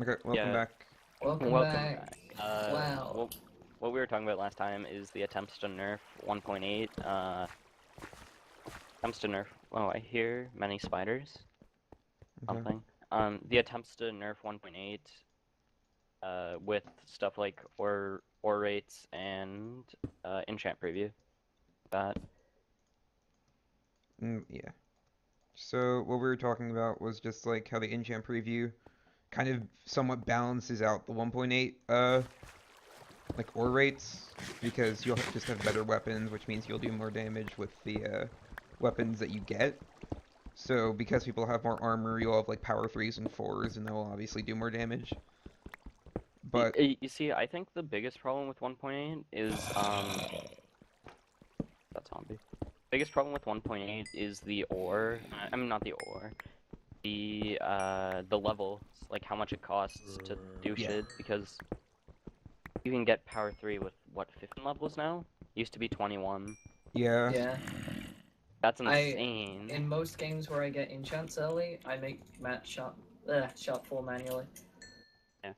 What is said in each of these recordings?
Okay, welcome Yeah, back. Welcome welcome back. back. Wow. What we were talking about last time is the attempts to nerf 1.8. Attempts to nerf. Oh, I hear many spiders. Okay. Something. The attempts to nerf 1.8. With stuff like ore rates and enchant preview. That. Yeah. So what we were talking about was just like how the enchant preview kind of somewhat balances out the 1.8 like ore rates because you'll just have better weapons, which means you'll do more damage with the weapons that you get. So because people have more armor, you'll have like power 3s and 4s, and that will obviously do more damage. But You see, I think the biggest problem with 1.8 is that zombie. Biggest problem with 1.8 is the ore. I mean, not the ore. The levels, like how much it costs to do yeah, shit, because you can get power 3 with what, 15 levels now? Used to be 21. yeah, Yeah. That's I insane. in most games where I get enchants early, I make sharp 4 manually. Yeah.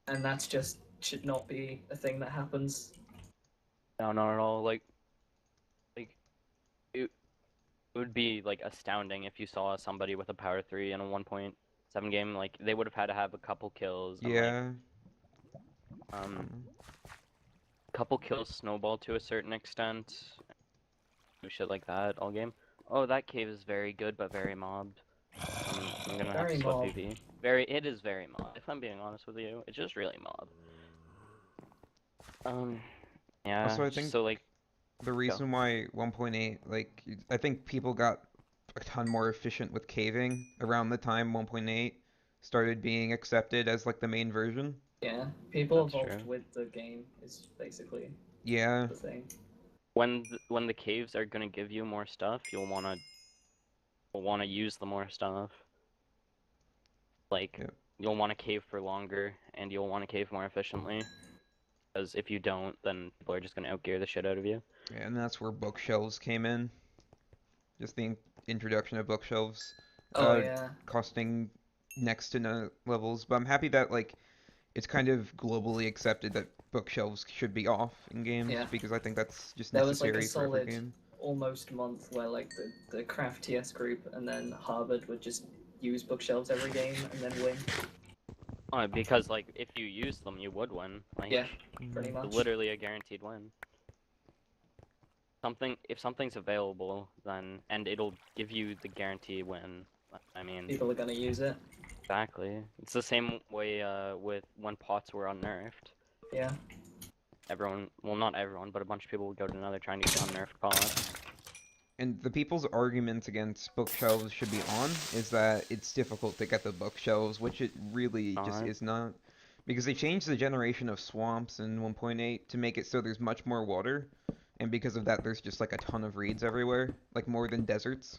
And that's just should not be a thing that happens. No, not at all. Like it would be like astounding if you saw somebody with a power 3 in a 1.7 game. Like they would have had to have a couple kills and like yeah. um Um, couple kills snowball to a certain extent. Do shit like that all game. Oh, that cave is very good but very mobbed. I'm gonna have to Very slip mob. PV. It is very mob. If I'm being honest with you, it's just really mob. Yeah. Also, I think So like, the go. reason why 1.8, like, I think people got a ton more efficient with caving around the time 1.8 started being accepted as like the main version. Yeah. People That's evolved true. with the game is basically Yeah, the thing. When the caves are gonna give you more stuff, you'll wanna use the more stuff. Like yeah, you'll want to cave for longer and you'll want to cave more efficiently. Because if you don't, then people are just gonna outgear the shit out of you. yeah, and that's where bookshelves came in. Just the introduction of bookshelves, Oh uh, yeah. costing next to no levels. But I'm happy that like it's kind of globally accepted that bookshelves should be off in games Yeah. because I think that's just There was like a necessary for every solid game. almost month where like the craft TS group and then Harvard would just use bookshelves every game and then win. Because like if you use them, you would win. Like Yeah, pretty Hmm. much. literally a guaranteed win. If something's available, then and it'll give you the guarantee win. I mean, People are gonna use it. exactly. It's the same way with when pots were unnerfed. Yeah. Everyone, well, not everyone, but a bunch of people would go to another trying to get unnerfed pots. And the people's argument against bookshelves should be on is that it's difficult to get the bookshelves, which it really just Not. is not. Because they changed the generation of swamps in 1.8 to make it so there's much more water, and because of that there's just like a ton of reeds everywhere, like more than deserts.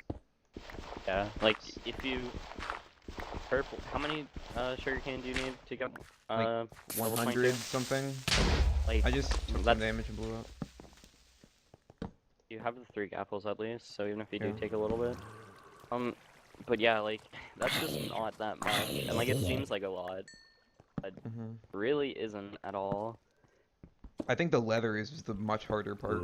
Yeah, like if you purple, how many sugarcane do you need to get Like level 100 22? something. Like I just took some that's damage and blew up. you have the 3 gapples at least, so even if you Yeah. do take a little bit, but yeah, like that's just not that much, and like it seems like a lot, but Hmm. really isn't at all. I think the leather is the much harder part.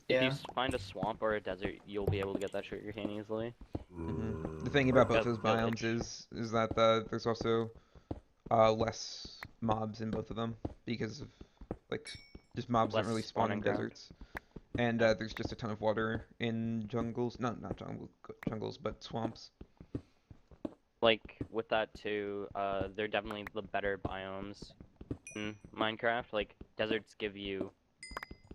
If you Yeah. find a swamp or a desert, you'll be able to get that sugarcane easily, Hmm. The thing or about both a those biomes village. is that there's also less mobs in both of them because of like just mobs don't Less really spawn spawning in ground. deserts, and Yeah. there's just a ton of water in jungles. No, not jungles, but swamps. Like with that too, they're definitely the better biomes in Minecraft. Like deserts give you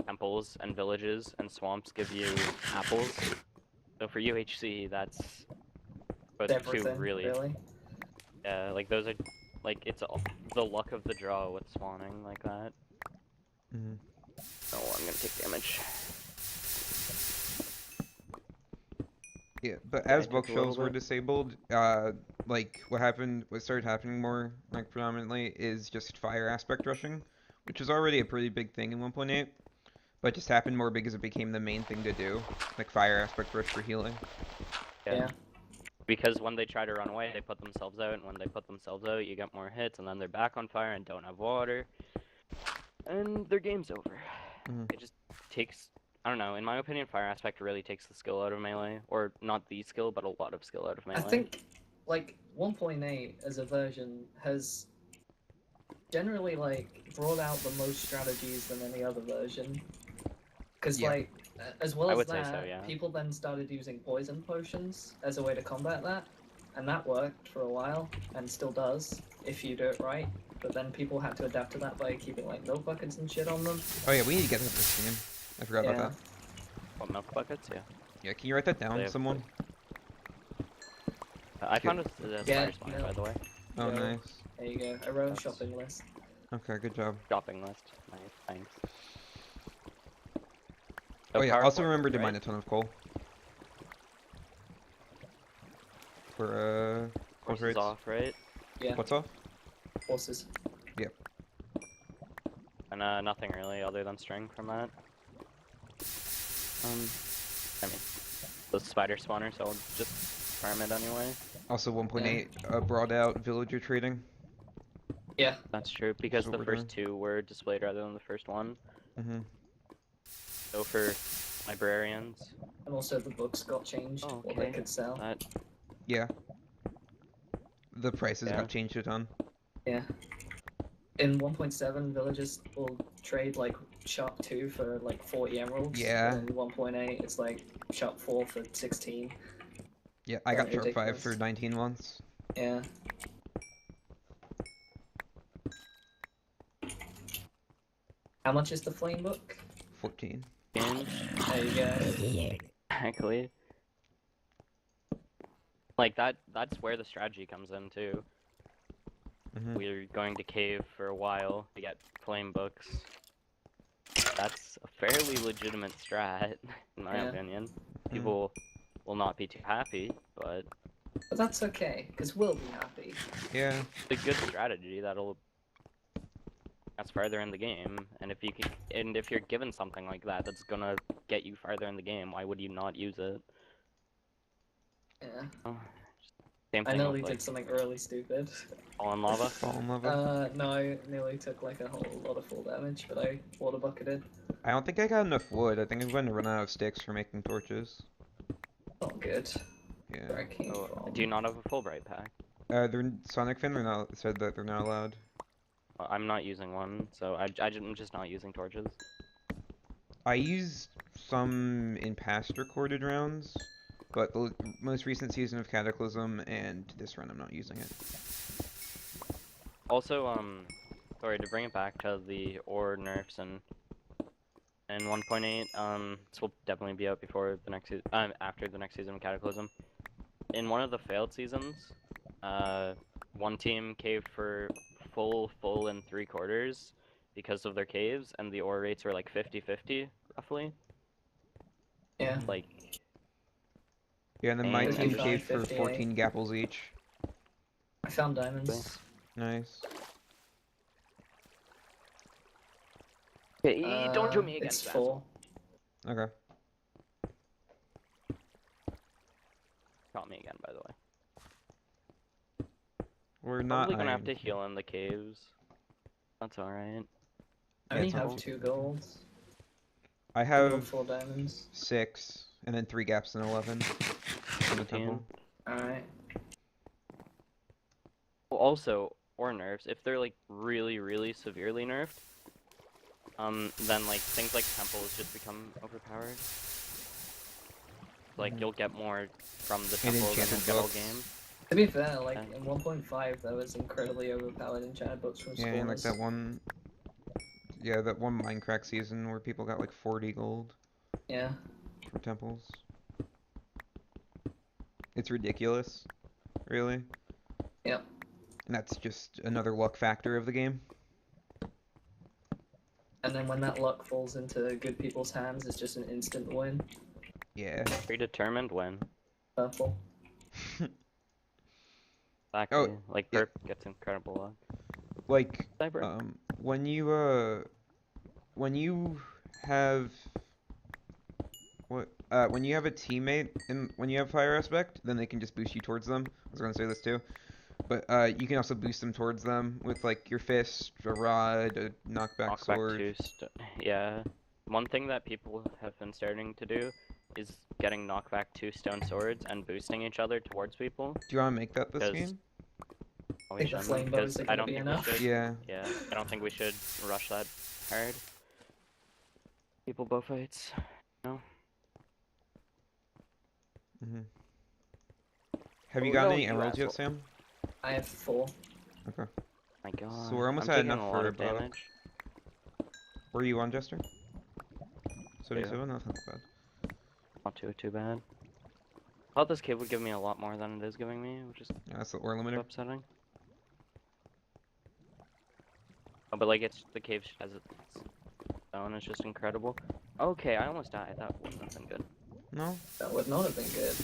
temples and villages, and swamps give you apples. So for UHC, that's It's but two everything, really, really. like those are like it's the luck of the draw with spawning like that. Hmm. Oh, I'm gonna take damage. Yeah, but Yeah, I as took a little bookshelves were bit. disabled, like what started happening more, like predominantly, is just fire aspect rushing, which was already a pretty big thing in 1.8, but just happened more because it became the main thing to do, like fire aspect rush for healing. Yeah. Yeah. Because when they try to run away, they put themselves out, and when they put themselves out, you get more hits, and then they're back on fire and don't have water, and their game's over. Mhm. It just takes, I don't know, in my opinion, Fire Aspect really takes the skill out of melee, or not the skill, but a lot of skill out of melee. I think like 1.8 as a version has generally like brought out the most strategies than any other version. Because Yeah. like as well I as would say that, so, yeah. people then started using poison potions as a way to combat that, and that worked for a while and still does if you do it right. But then people had to adapt to that by keeping like milk buckets and shit on them. Oh yeah, we need to get that for stream. I forgot Yeah. about that. What, milk buckets? Yeah. Yeah, can you write that They down, have, someone? I Get- found a Yeah, spider spawner, by the way. Oh, Yo. nice. There you go. I wrote a That's- shopping list. Okay, good job. Shopping list. Nice, thanks. Oh So yeah, power also forward, remember to right? mine a ton of coal. For, Course is rates. off, right? Yeah. What's off? Horses. And nothing really other than string from that. I mean, the spider spawner, so I'll just farm it anyway. Also 1.8, brought out villager trading. Yeah. That's true, because what the we're first two were displayed rather than the first one. Mm-hmm. So for librarians, And also the books got changed. Oh, What they okay. could sell. that Yeah. The prices Yeah. got changed a ton. Yeah. In 1.7, villagers will trade like sharp 2 for like 40 emeralds. Yeah. And in 1.8, it's like sharp 4 for 16. Yeah, I got Right, sharp 5 ridiculous. for 19 once. Yeah. How much is the flame book? 14. in There you go. exactly. Like that's where the strategy comes in too. Mm-hmm. We're going to cave for a while to get flame books. That's a fairly legitimate strat, in my Yeah. opinion. People will not be too happy, but But that's okay, because we'll be happy. Yeah. it's a good strategy that's farther in the game. And if you're given something like that that's gonna get you farther in the game, why would you not use it? Yeah. Oh, same I thing nearly with like did something really stupid. fallen lava. Fallen lava. No, I nearly took like a whole lot of full damage, but I water bucketed. I don't think I got enough wood. I think I'm going to run out of sticks for making torches. Not good. Yeah. Where I came Oh, from. do you not have a Fulbright pack? They're Sonic Fin. They're not said that they're not allowed. Well, I'm not using one, so I'm just not using torches. I used some in past recorded rounds, but the most recent season of Cataclysm and this run I'm not using it. Also, sorry to bring it back to the ore nerfs and 1.8. This will definitely be out before the next after the next season of Cataclysm. In one of the failed seasons, one team caved for full and 3/4 because of their caves, and the ore rates were like 50-50 roughly. Yeah. Like, Yeah, and then my And team 55, caved for 58. 14 gapples each. I found diamonds. Nice. okay, don't show me again. It's asshole. 4. Okay. Caught me again, by the way. We're not. Probably gonna have iron. to heal in the caves. That's alright. I Yeah, only it's have all- 2 golds. I 2 have gold, 4 diamonds. 6, and then 3 gaps and 11 for the 15. temple. Alright. Well, also, ore nerfs, if they're like really severely nerfed, then like things like temples just become overpowered. Like you'll get more from the And temple than enchanted you'll get all books. game. To be fair, like Yeah. in 1.5, there was incredibly overpowered enchanted books from Yeah, and like spawners. that one. Yeah, that one Minecraft season where people got like 40 gold Yeah. for temples. It's ridiculous, really. Yep. And that's just another luck factor of the game. And then when that luck falls into good people's hands, it's just an instant win. Yeah. Predetermined win. Purple. Exactly. Like yeah. Perp gets incredible luck. Like, Cyber. when you have what when you have a teammate and when you have fire aspect, then they can just boost you towards them. I was gonna say this too, but you can also boost them towards them with like your fist, a rod, a knockback Knockback sword. yeah. One thing that people have been starting to do is getting knockback 2 stone swords and boosting each other towards people. Do you want to make that this 'Cause- game? Oh, I we think the shouldn't, flame bows 'cause are I gonna don't be think enough. we should. Yeah. Yeah, I don't think we should rush that hard. People bow fights. No. Hmm. Have you Oh, gotten no, any you emeralds yet, asshole. Sam? I have 4. Okay. My god. So we're almost I'm at taking enough a for lot a of bow. damage. Where are you on, Jester? 77? That's not bad. Not too bad. I thought this cave would give me a lot more than it is giving me, which is Yeah, that's the ore limiter. upsetting. Oh, but like the cave has its own, it's just incredible. Okay, I almost died. That wouldn't have been good. No? That would not have been good.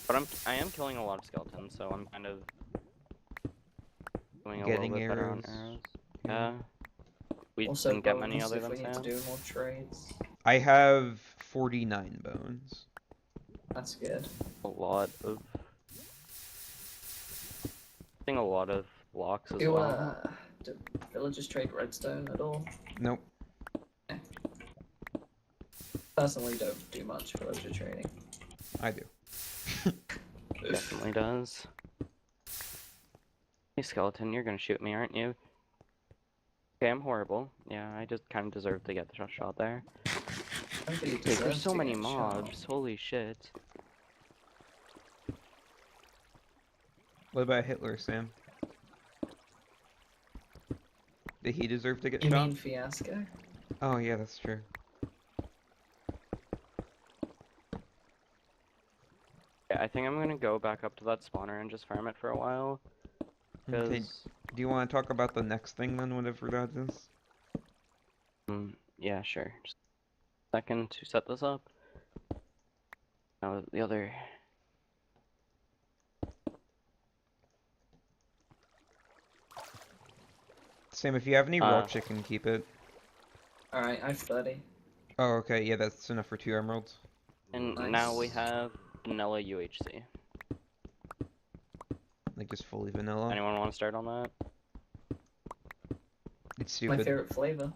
But I am killing a lot of skeletons, so I'm kind of doing a Getting little bit better on arrows. arrows. Yeah. We Also, didn't get many bones other if than we need to Sam. do more trades. I have 49 bones. That's good. A lot of. I think a lot of blocks as Do well. do villagers trade redstone at all? Nope. Personally, don't do much villager trading. I do. Definitely does. Hey skeleton, you're gonna shoot me, aren't you? Okay, I'm horrible. Yeah, I just kind of deserve to get the shot there. I don't think you Wait, deserve there's so to many get shot. mobs. Holy shit. What about Hitler, Sam? Did he deserve to get You shot? mean Fiasco? Oh, yeah, that's true. Yeah, I think I'm gonna go back up to that spawner and just farm it for a while. Okay, Because, do you want to talk about the next thing then, whatever that is? yeah, sure. Just a second to set this up. Now the other. Sam, if you have any raw Uh, chicken, keep it. Alright, I have 30. Oh, okay, yeah, that's enough for 2 emeralds. And now we Nice. have vanilla UHC. Like, just fully vanilla. Anyone want to start on that? It's My stupid. favorite flavor.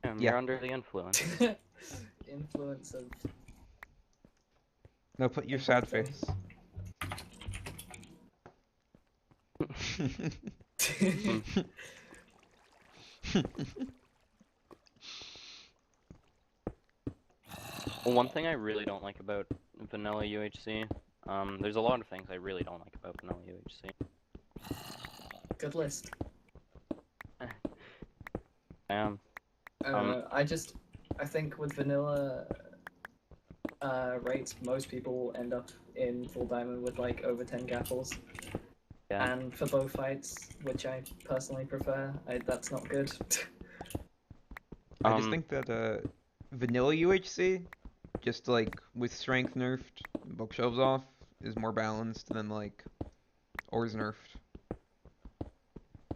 Yeah, Yeah. you're under the influence. Influence of. No, put your sad Everything. face. Well, one thing I really don't like about vanilla UHC, there's a lot of things I really don't like about vanilla UHC. Good list. I I think with vanilla rates, most people will end up in full diamond with like over 10 gapples. Yeah. And for bow fights, which I personally prefer, that's not good. I just think that vanilla UHC, just like with strength nerfed, bookshelves off, is more balanced than like ores nerfed.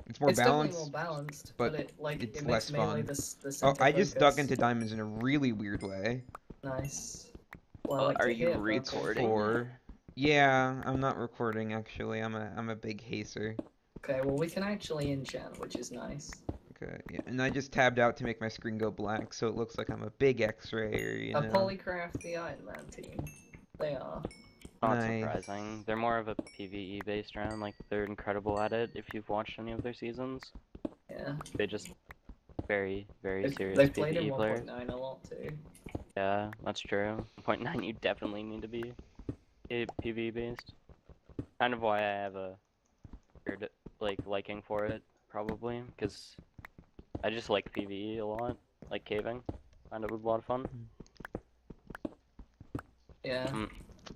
It's more It's definitely balanced. more balanced, but but it it's makes less melee fun. the Oh, center I just dug focus. into diamonds in a really weird way. Nice. Well, I like Are to you hear, Purple. It's recording? 4. Yeah, I'm not recording actually. I'm a big haser. Okay, well we can actually enchant, which is nice. Okay, yeah, and I just tabbed out to make my screen go black, so it looks like I'm a big X-rayer, you A know. Polycraft the Iron Man team. They are. Not Nice. surprising. They're more of a PvE based round, like they're incredible at it if you've watched any of their seasons. Yeah. They just very, very They've, serious they've played in PvE players. 1.9 a lot too. Yeah, that's true. 0.9 you definitely need to be PvE based. Kind of why I have a weird liking for it, probably, because I just like PvE a lot, like caving. Kind of a lot of fun. Yeah.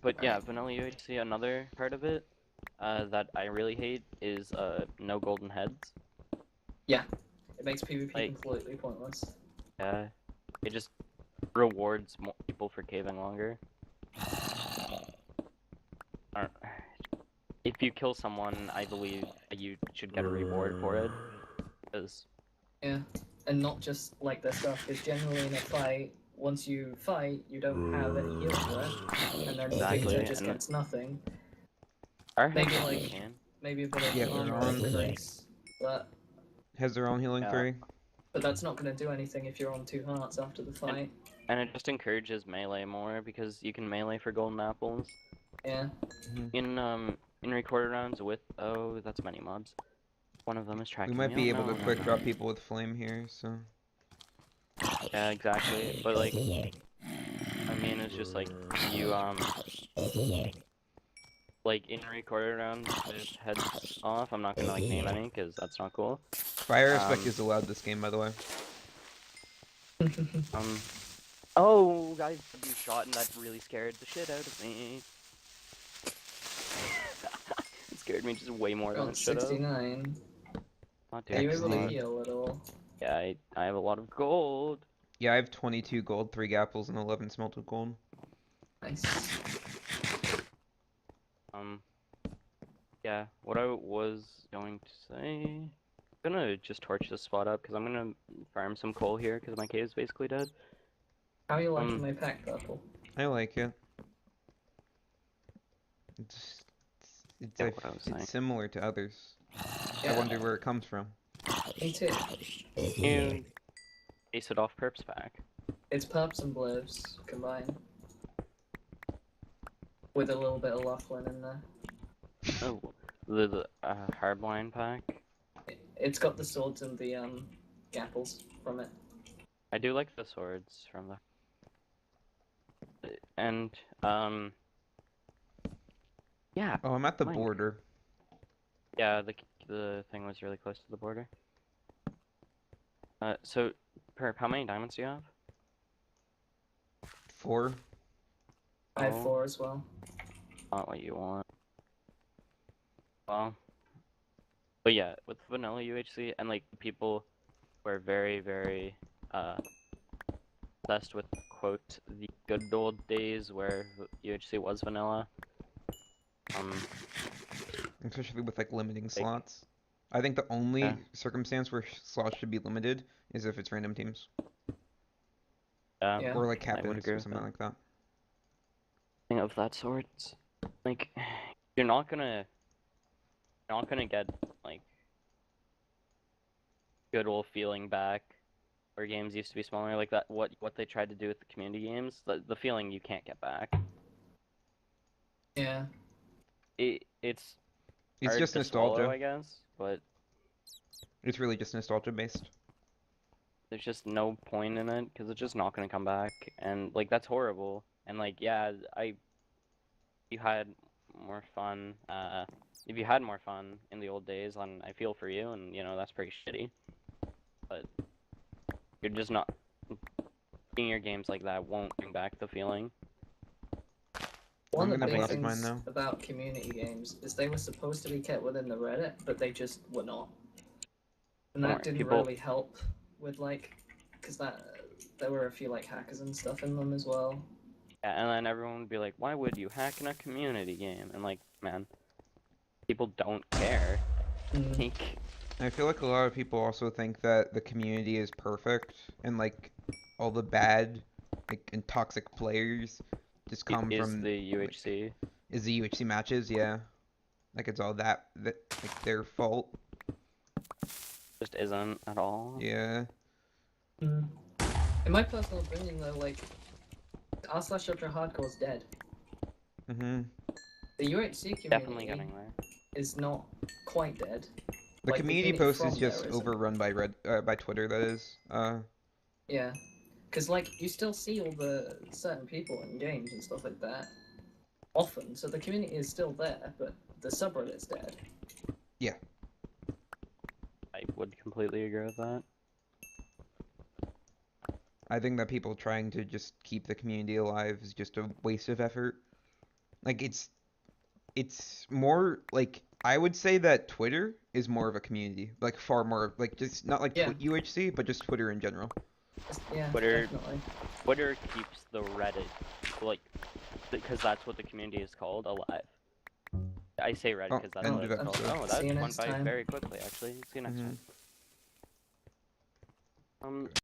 But yeah, vanilla UHC, another part of it that I really hate is no golden heads. It makes PvP Like- completely pointless. Yeah, it just rewards more people for caving longer. if you kill someone, I believe you should get a reward for it. Because Yeah, and not just like their stuff. Because generally in a fight, once you fight, you don't have any healing left, and then the Exactly, victor just and- gets nothing. our Maybe heads like can. maybe a bit of Yeah, armor they're on. increase, but Has their own healing Yeah. 3. that's not going to do anything if you're on 2 hearts after the fight. And it just encourages melee more because you can melee for golden apples. Yeah. In recorded rounds with that's many mobs. One of them is We tracking might me. be Oh, able no, to no, quick no. drop people with flame here, so. Yeah, exactly. But like, I mean, it's just like you like in recorded rounds with heads off. I'm not gonna like name any because that's not cool. Fire aspect is allowed this game, by the way. Oh, guys, you shot and that really scared the shit out of me. It scared me just way more than Got it should have. 69. Not Are you able to Excellent. heal at all? Yeah, I have a lot of gold. Yeah, I have 22 gold, 3 gapples, and 11 smelted gold. Nice. Yeah, what I was going to say. I'm gonna just torch this spot up because I'm gonna farm some coal here because my cave is basically dead. How are you liking my pack purple? I like it. It's Yeah, what I was saying. it's similar to others. Yeah. I wonder where it comes from. Me too. You ace it off perps pack. It's perps and blurs combined. With a little bit of Laughlin in there. Oh, the hardline pack. It's got the swords and the gapples from it. I do like the swords from the. And yeah. Oh, I'm at the Mine. border. Yeah, the thing was really close to the border. So perp, how many diamonds do you have? 4. I have Oh. 4 as well. Not what you want. Well, but yeah, with vanilla UHC and like people who are very, very obsessed with quote the good old days where UHC was vanilla. Especially with like limiting slots. I think the only Yeah. circumstance where slots should be limited is if it's random teams. Yeah. Or like I would captains agree or with something that. like that. Thing of that sort. Like, you're not gonna get like good old feeling back where games used to be smaller like that. What they tried to do with the community games, the feeling you can't get back. Yeah. It's It's hard just to nostalgia. swallow, I guess, but It's really just nostalgia based. there's just no point in it because it's just not gonna come back, and like that's horrible. And like, yeah, you had more fun. If you had more fun in the old days, then I feel for you, and you know that's pretty shitty. But you're just not. Seeing your games like that won't bring back the feeling. One I'm of the gonna big bust mine things now. about community games is they were supposed to be kept within the Reddit, but they just were not. And Don't that worry, didn't people- really help with like, because there were a few like hackers and stuff in them as well. Yeah, and then everyone would be like, "Why would you hack in a community game?" And like, man, people don't care. Like, I feel like a lot of people also think that the community is perfect and like all the bad like and toxic players just come is from the UHC. is the UHC matches, yeah. Like it's all that like their fault. Just isn't at all. Yeah. In my personal opinion, though, like r/ultra hardcore is dead. Mhm. The UHC community Definitely getting there. is not quite dead. The Like, the community community post from is just there isn't. overrun by by Twitter, that is. Yeah, because like you still see all the certain people in games and stuff like that often, so the community is still there, but the subreddit's dead. I would completely agree with that. I think that people trying to just keep the community alive is just a waste of effort. Like it's more like I would say that Twitter is more of a community, like far more like just not like Yeah. UHC, but just Twitter in general. Yeah, Twitter- definitely. Twitter keeps the Reddit, like, because that's what the community is called, alive. I say red Oh, because that's end what of it's called. episode. Oh, See you that went next by time. very quickly, actually. See you next Mhm. one.